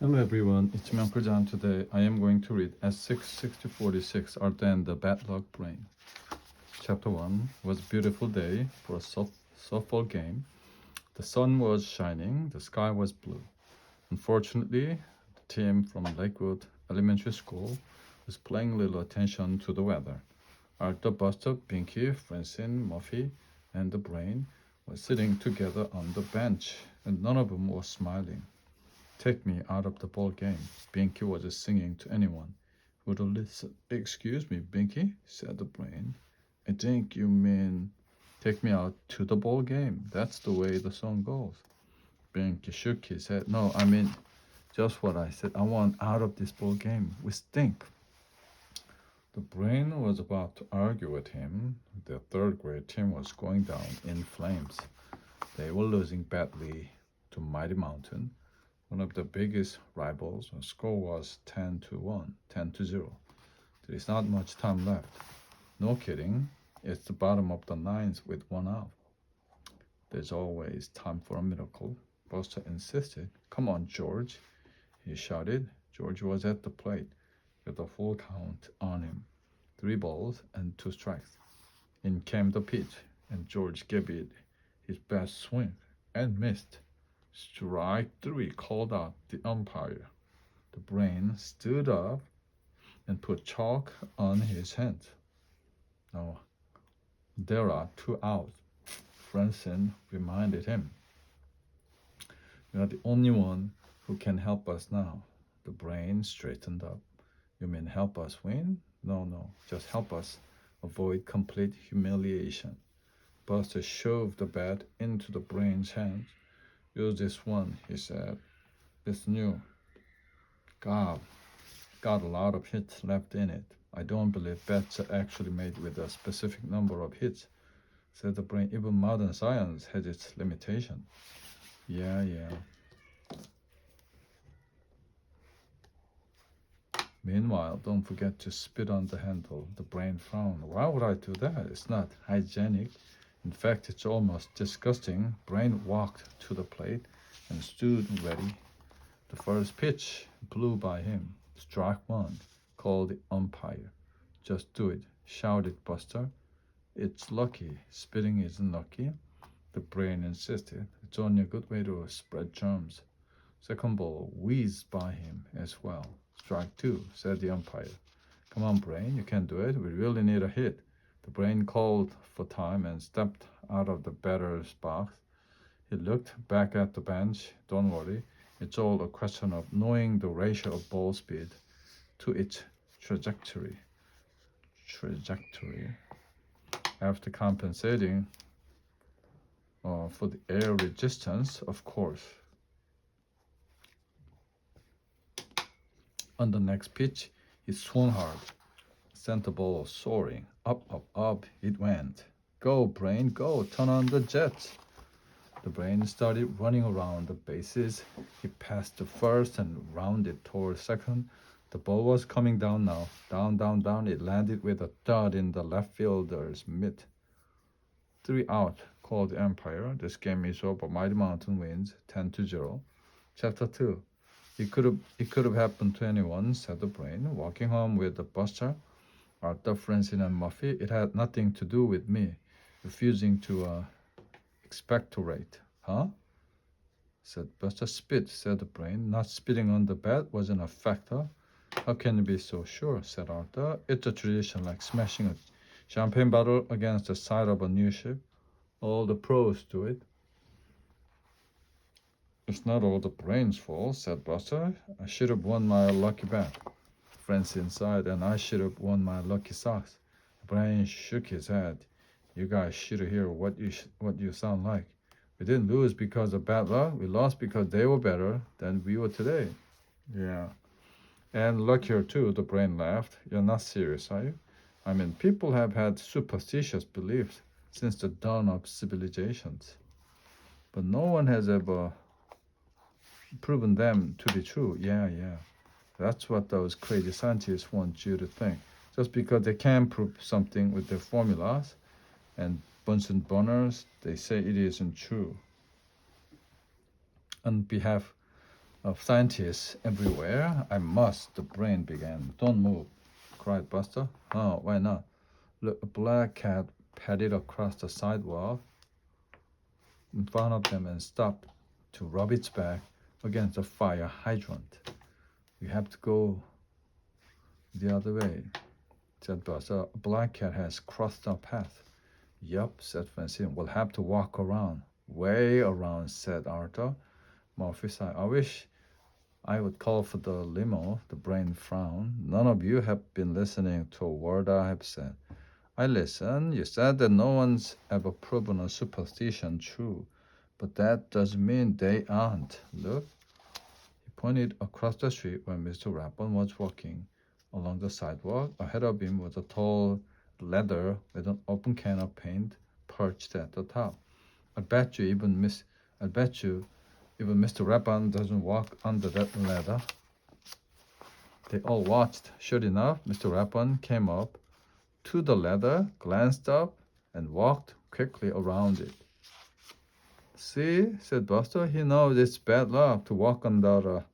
Hello everyone, it's me Uncle John. Today I am going to read S66046 Art and the Bad Luck Brain. Chapter 1 was a beautiful day for a softball game. The sun was shining, the sky was blue. Unfortunately, the team from Lakewood Elementary School was paying little attention to the weather. Arthur, Buster, Pinky, Francine, Muffy, and the Brain were sitting together on the bench, and none of them was smiling. Take me out of the ball game, Binky was singing to anyone who would listen. Excuse me, Binky, said the Brain. I think you mean take me out to the ball game. That's the way the song goes. Binky shook his head. No, I mean just what I said. I want out of this ball game. We stink. The Brain was about to argue with him. The third grade team was going down in flames. They were losing badly to Mighty Mountain, one of the biggest rivals. The score was 10-1, 10-0. There is not much time left. No kidding, it's the bottom of the ninth with one out. There's always time for a miracle, Buster insisted. Come on, George, he shouted. George was at the plate with a full count on him. 3 balls and 2 strikes. In came the pitch, and George gave it his best swing and missed. Strike 3, called out the umpire. The Brain stood up and put chalk on his hands. Now, there are 2 outs, Francine reminded him. You are the only one who can help us now. The Brain straightened up. You mean help us win? No, just help us avoid complete humiliation. Buster shoved the bat into the Brain's hands. Use this one, he said. It's new. God, got a lot of hits left in it. I don't believe bats are actually made with a specific number of hits, said the Brain. Even modern science has its limitation. Yeah. Meanwhile, don't forget to spit on the handle. The Brain frowned. Why would I do that? It's not hygienic. In fact, it's almost disgusting. Brain walked to the plate and stood ready. The first pitch blew by him. Strike 1, called the umpire. Just do it, shouted Buster. It's lucky. Spitting isn't lucky, the Brain insisted. It's only a good way to spread germs. Second ball whizzed by him as well. Strike 2, said the umpire. Come on, Brain, you can do it. We really need a hit. The Brain called for time and stepped out of the batter's box. He looked back at the bench. Don't worry, it's all a question of knowing the ratio of ball speed to its trajectory. After compensating for the air resistance, of course. On the next pitch, he swung hard, sent the ball soaring. Up it went. Go, Brain, go, turn on the jets. The Brain started running around the bases. He passed the first and rounded toward second. The ball was coming down now. Down. It landed with a thud in the left fielder's mitt. 3 out, called the umpire. This game is over. Mighty Mountain wins 10-0. Chapter 2. It could have happened to anyone, said the Brain. Walking home with the Buster, Arthur, Francine, and Muffy, it had nothing to do with me refusing to expectorate. Huh? Said Buster. Spit, said the Brain. Not spitting on the bat wasn't a factor. How can you be so sure, said Arthur. It's a tradition like smashing a champagne bottle against the side of a new ship. All the pros do it. It's not all the Brain's fault, said Buster. I should have won my lucky bat. Francine sighed, and I should have won my lucky socks. The Brain shook his head. You guys should hear what you sound like. We didn't lose because of bad luck. We lost because they were better than we were today. Yeah. And luckier too, the Brain laughed. You're not serious, are you? I mean, people have had superstitious beliefs since the dawn of civilizations. But no one has ever proven them to be true. Yeah. That's what those crazy scientists want you to think. Just because they can prove something with their formulas and Bunsen burners, they say it isn't true. On behalf of scientists everywhere. I must, the brain began. Don't move, cried Buster. Oh, why not? Look, a black cat padded across the sidewalk in front of them and stopped to rub its back against the fire hydrant. You have to go the other way, said Buster. A black cat has crossed our path. Yup, said Francine. We'll have to walk around. Way around, said Arthur. Murphy sighed. I wish I would call for the limo. The brain frowned. None of you have been listening to a word I have said. I listen. You said that no one's ever proven a superstition true. But that doesn't mean they aren't. Look. He pointed across the street where Mr. Rathbone was walking along the sidewalk. Ahead of him was a tall ladder with an open can of paint perched at the top. I bet you even Mr. Rathbone doesn't walk under that ladder. They all watched. Sure enough, Mr. Rathbone came up to the ladder, glanced up, and walked quickly around it. See, said Buster, he knows it's bad luck to walk under a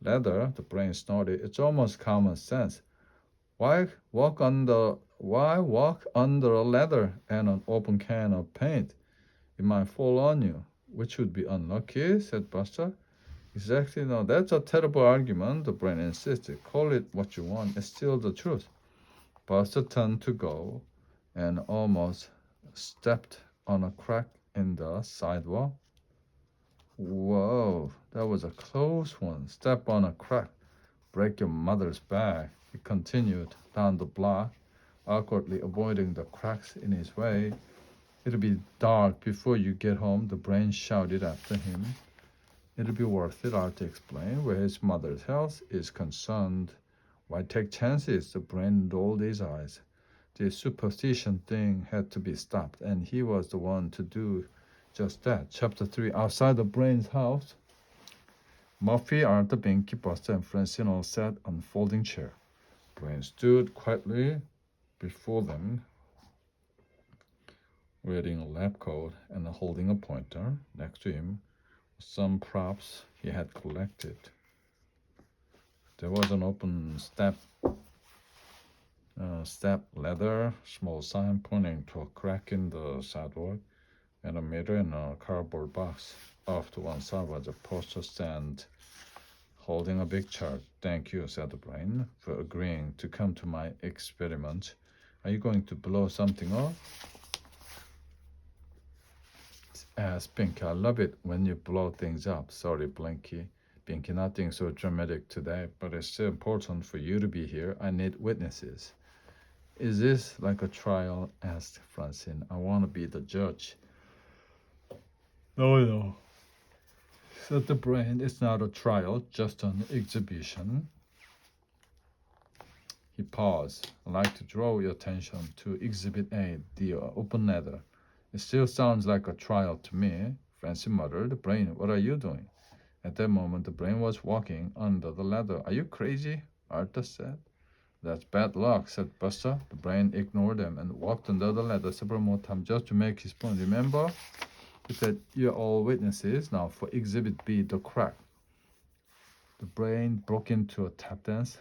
ladder. The brain snorted. It's almost common sense. Why walk under a ladder and an open can of paint? It might fall on you, which would be unlucky, said Buster. Exactly, no, that's a terrible argument, the brain insisted. Call it what you want, it's still the truth. Buster turned to go and almost stepped on a crack in the sidewalk. Whoa, that was a close one. Step on a crack, break your mother's back. He continued down the block, awkwardly avoiding the cracks in his way. It'll be dark before you get home, the brain shouted after him. It'll be worth it, Arthur explained, where his mother's health is concerned. Why take chances? The brain rolled his eyes. The superstition thing had to be stopped, and he was the one to do just that. Chapter 3. Outside the brain's house, Murphy, Arthur, Binky, Buster, and Francine all sat on a folding chair. Brain stood quietly before them, wearing a lab coat and holding a pointer. Next to him, some props he had collected. There was an open step ladder, small sign pointing to a crack in the sidewalk, and a mirror in a cardboard box. Off to one side was a poster stand holding a big chart. Thank you, said the brain, for agreeing to come to my experiment. Are you going to blow something up? Asked Pinky. I love it when you blow things up. Sorry, Blinky. Pinky, nothing so dramatic today, but it's still important for you to be here. I need witnesses. Is this like a trial? Asked Francine. I want to be the judge. No, said the brain. It's not a trial, just an exhibition. He paused. I'd like to draw your attention to Exhibit A, the open ladder. It still sounds like a trial to me, Francine muttered. Brain, what are you doing? At that moment, the brain was walking under the ladder. Are you crazy? Arthur said. That's bad luck, said Buster. The brain ignored them and walked under the ladder several more times just to make his point. Remember? He said, you're all witnesses. Now for Exhibit B, the crack. The brain broke into a tap dance,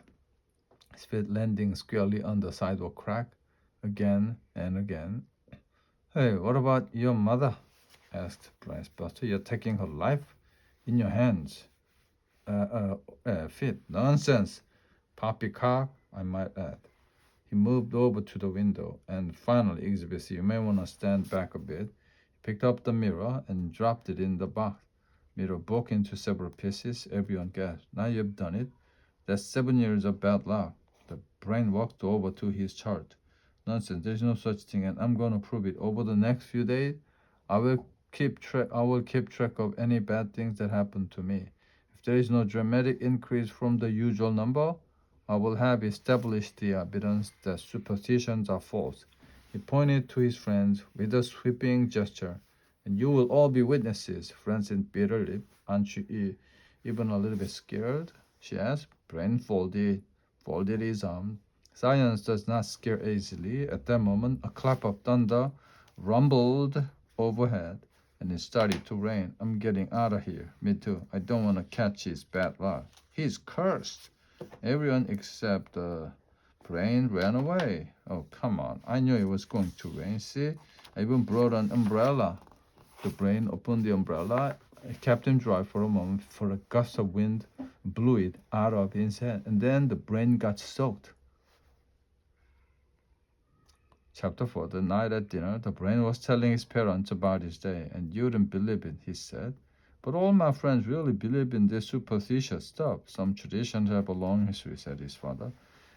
his feet landing squarely on the sidewalk crack again and again. Hey, what about your mother? Asked Bryce Buster. You're taking her life in your hands. Feet. Nonsense. Poppycock, I might add. He moved over to the window, and finally, Exhibit C, you may want to stand back a bit. He picked up the mirror and dropped it in the box. Mirror broke into several pieces. Everyone gasped. Now you've done it. That's 7 years of bad luck. The brain walked over to his chart. Nonsense, there's no such thing, and I'm going to prove it. Over the next few days, I will keep track of any bad things that happen to me. If there is no dramatic increase from the usual number, I will have established the evidence that superstitions are false. He pointed to his friends with a sweeping gesture. And you will all be witnesses. Francine bit her lip. Aren't you even a little bit scared? She asked. Brain folded his arm. Science does not scare easily. At that moment, a clap of thunder rumbled overhead. and it started to rain. I'm getting out of here. Me too. I don't want to catch his bad luck. He's cursed. Everyone except the brain ran away. Oh, come on. I knew it was going to rain. See? I even brought an umbrella. The brain opened the umbrella. It kept him dry for a moment, for a gust of wind blew it out of his hand, and then the brain got soaked. Chapter 4. The night at dinner, the brain was telling his parents about his day, and you wouldn't believe it, he said. But all my friends really believe in this superstitious stuff. Some traditions have a long history, said his father,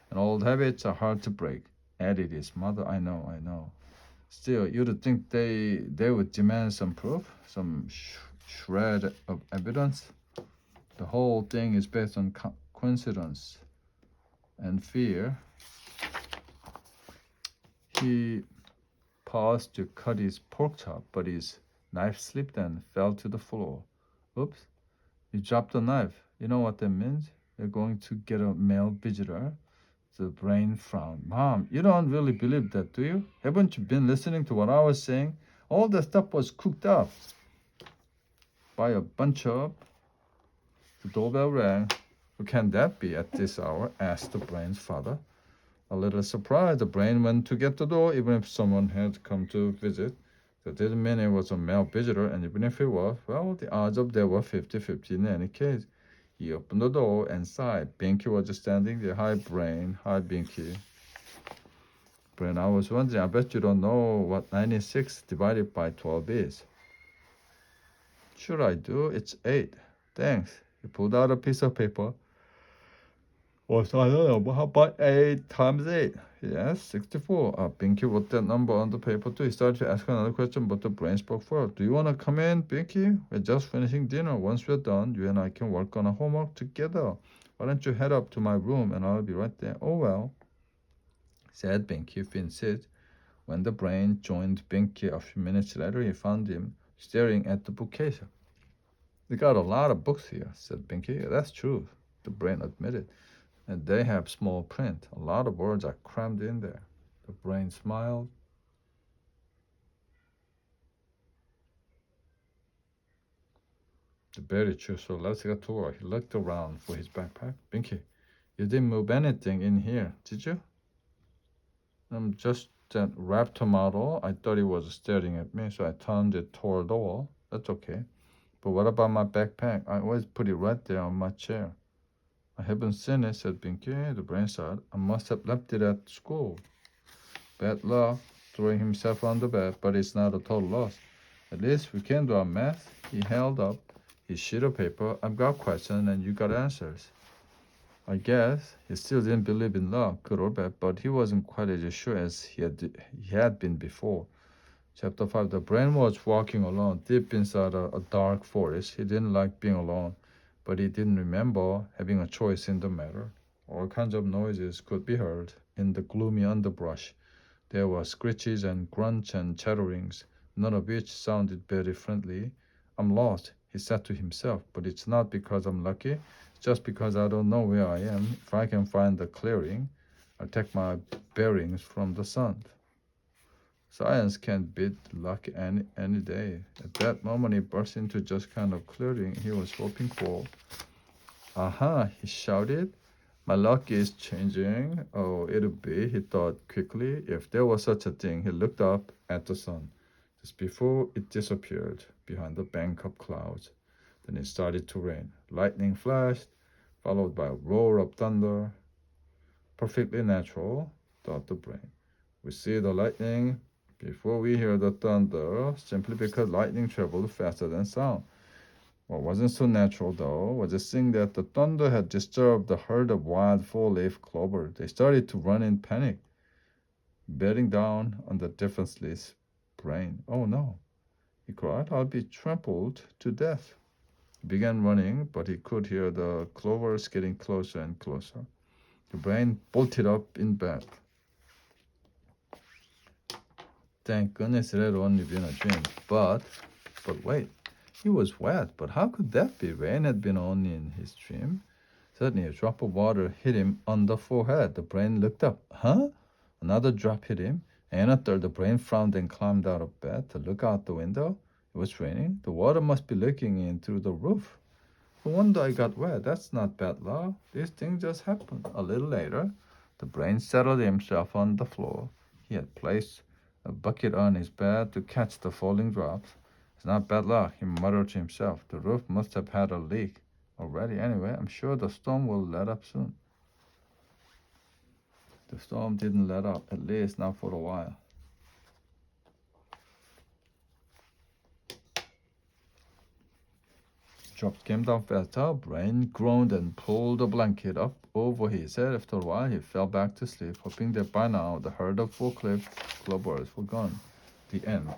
and old habits are hard to break, added his mother. I know. Still, you'd think they would demand some proof, some shred of evidence. The whole thing is based on coincidence and fear. He paused to cut his pork chop, but his knife slipped and fell to the floor. Oops, you dropped the knife. You know what that means? You're going to get a male visitor. The brain frowned. Mom, you don't really believe that, do you? Haven't you been listening to what I was saying? All that stuff was cooked up by a bunch of... The doorbell rang. Who can that be at this hour? Asked the brain's father. A little surprised, the brain went to get the door, even if someone had come to visit. That didn't mean it was a male visitor, and even if it was, well, the odds of that were 50-50 in any case. He opened the door and sighed. Binky was just standing there. Hi, Brain. Hi, Binky. Brain, I was wondering, I bet you don't know what 96 divided by 12 is. Sure I do. It's 8. Thanks. He pulled out a piece of paper. Well, so I don't know, how about 8 times 8? Yes, 64. Binky wrote that number on the paper too. He started to ask another question, but the brain spoke first. Do you want to come in, Binky? We're just finishing dinner. Once we're done, you and I can work on a homework together. Why don't you head up to my room and I'll be right there. Oh, well, said Binky Finsid. When the brain joined Binky a few minutes later, he found him staring at the bookcase. We got a lot of books here, said Binky. That's true, the brain admitted. And they have small print. A lot of words are crammed in there. The brain smiled. Very true. So let's get to work. He looked around for his backpack. Binky, you didn't move anything in here, did you? Just that raptor model. I thought he was staring at me, so I turned it toward the wall. That's okay. But what about my backpack? I always put it right there on my chair. I haven't seen it, said Binky. The brain said, I must have left it at school. Bad luck, throwing himself on the bed, but it's not a total loss. At least we can do our math. He held up his sheet of paper. I've got questions and you got answers. I guess he still didn't believe in luck, good or bad, but he wasn't quite as sure as he had been before. Chapter 5. The brain was walking alone, deep inside a dark forest. He didn't like being alone, but he didn't remember having a choice in the matter. All kinds of noises could be heard in the gloomy underbrush. There were screeches and grunts and chatterings, none of which sounded very friendly. I'm lost, he said to himself, but it's not because I'm lucky. It's just because I don't know where I am. If I can find the clearing, I'll take my bearings from the sun. Science can beat luck any day. At that moment, he burst into just kind of clearing he was hoping for. Aha, he shouted. My luck is changing. Oh, it'll be, he thought quickly. If there was such a thing, he looked up at the sun just before it disappeared behind the bank of clouds. Then it started to rain. Lightning flashed, followed by a roar of thunder. Perfectly natural, thought the brain. We see the lightning before we hear the thunder, simply because lightning traveled faster than sound. What wasn't so natural, though, was seeing that the thunder had disturbed the herd of wild four-leaf clover. They started to run in panic, bearing down on the defenseless brain. Oh no, he cried, I'll be trampled to death. He began running, but he could hear the clovers getting closer and closer. The brain bolted up in bed. Thank goodness it had only been a dream. But wait. He was wet, but how could that be? Rain had been only in his dream. Suddenly, a drop of water hit him on the forehead. The brain looked up. Huh? Another drop hit him, and a third. The brain frowned and climbed out of bed to look out the window. It was raining. The water must be leaking in through the roof. No wonder I got wet. That's not bad luck. This thing just happened. A little later, the brain settled himself on the floor. He had placed a bucket on his bed to catch the falling drops. It's not bad luck, he muttered to himself. The roof must have had a leak already. Anyway, I'm sure the storm will let up soon. The storm didn't let up, at least not for a while. Drops came down faster. Brain groaned and pulled the blanket up over his head. After a while, he fell back to sleep, hoping that by now the herd of four-clipped clovers were gone. The end.